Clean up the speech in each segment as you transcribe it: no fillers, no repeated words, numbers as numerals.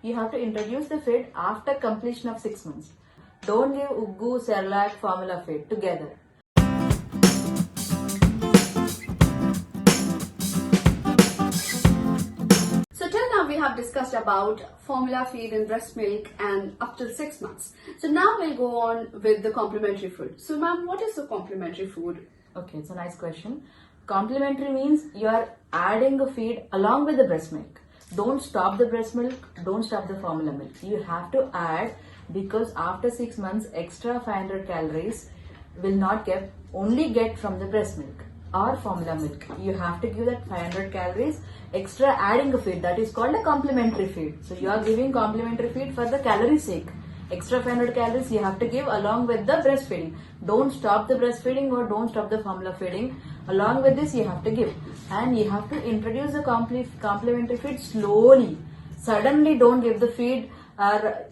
You have to introduce the feed after completion of 6 months. Don't give Uggu, Cerelac, formula feed together. So till now we have discussed about formula feed and breast milk and up till 6 months. So now we'll go on with the complementary food. So ma'am, what is the complementary food? Okay, it's a nice question. Complementary means you are adding a feed along with the breast milk. Don't stop the breast milk, don't stop the formula milk. You have to add, because after 6 months extra 500 calories will not only get from the breast milk or formula milk. You have to give that 500 calories extra adding a feed, that is called a complementary feed. So you are giving complementary feed for the calorie sake. Extra 500 calories you have to give along with the breastfeeding. Don't stop the breastfeeding or don't stop the formula feeding. Along with this you have to give, and you have to introduce the complementary feed slowly. Suddenly don't give the feed.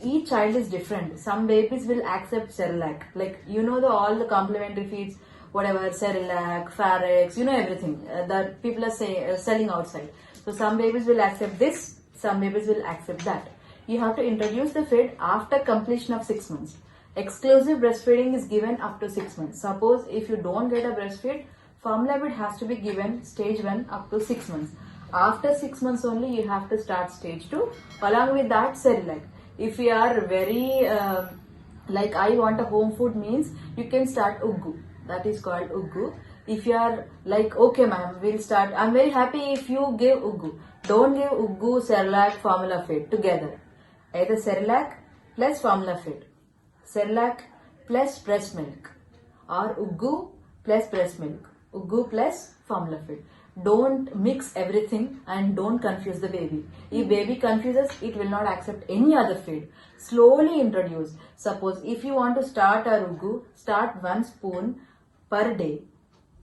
Each child is different. Some babies will accept Cerelac, like all the complementary feeds, whatever, Cerelac, Farex, everything that people are selling outside. So some babies will accept this, some babies will accept that. You have to introduce the feed after completion of 6 months. Exclusive breastfeeding is given up to 6 months. Suppose if you don't get a breastfeed, formula feed has to be given stage 1 up to 6 months. After 6 months only you have to start stage 2. Along with that, Cerelac. If you are very like I want a home food means, you can start Uggu. That is called Uggu. If you are like, okay ma'am, we'll start. I'm very happy if you give Uggu. Don't give Uggu, Cerelac, formula feed together. Either Cerelac plus formula feed, Cerelac plus breast milk, or Uggu plus breast milk, Uggu plus formula feed. Don't mix everything and don't confuse the baby. If baby confuses, it will not accept any other feed. Slowly introduce. Suppose if you want to start a Uggu, start 1 spoon per day.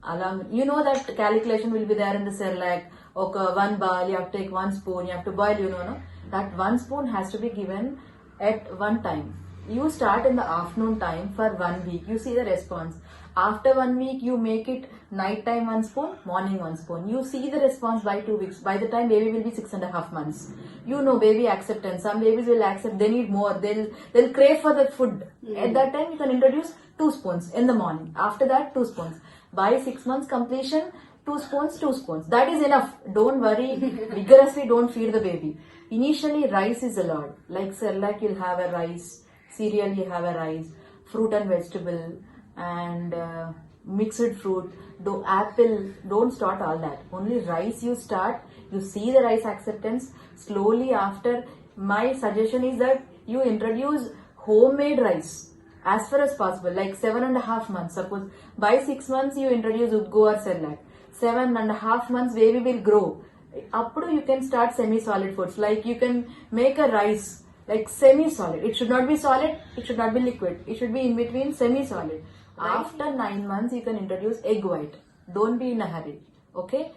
Along, that calculation will be there in the Cerelac. Okay, 1 bowl, you have to take 1 spoon, you have to boil, no? That 1 spoon has to be given at one time. You start in the afternoon time for 1 week. You see the response. After 1 week, you make it night time 1 spoon, morning 1 spoon. You see the response by 2 weeks. By the time baby will be 6.5 months. Baby acceptance. Some babies will accept, they need more. They'll crave for the food. At that time, you can introduce 2 spoons in the morning. After that, 2 spoons. By 6 months completion, 2 spoons, 2 spoons. That is enough. Don't worry. Vigorously don't feed the baby. Initially, rice is allowed. Like Cerelac, you'll have a rice. Cereal, you have a rice. Fruit and vegetable. And mixed fruit. Apple. Don't start all that. Only rice you start. You see the rice acceptance. Slowly after, my suggestion is that you introduce homemade rice as far as possible. Like 7.5 months. Suppose by 6 months you introduce Uggu or Cerelac. 7.5 months baby will grow. Updo you can start semi-solid foods. Like you can make a rice like semi-solid. It should not be solid, it should not be liquid. It should be in between semi-solid. After 9 months you can introduce egg white. Don't be in a hurry. Okay?